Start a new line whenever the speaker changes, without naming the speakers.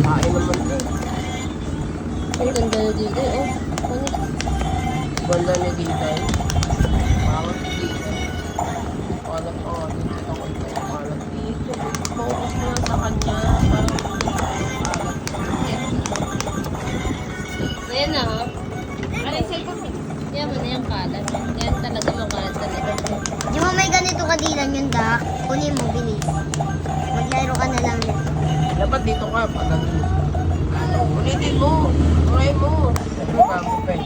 Kain naman eh.
Ang ganda na dito eh.
Ganda ni Ditay. Pangat dito. Pangat ko nga dito. Pangat dito. Focus mo lang sa kanya.
Ayan na ha. Ano yung cellphone mo? Yan mo na yung kalat. Yan talaga makalat talaga.
Di mo may ganito kadilan yung dak. Kunin mo, bilis. Maglaro ka na lang yan.
Dapat dito ka. Pag ulitin mo. Try mo. Ano ba mo, pe?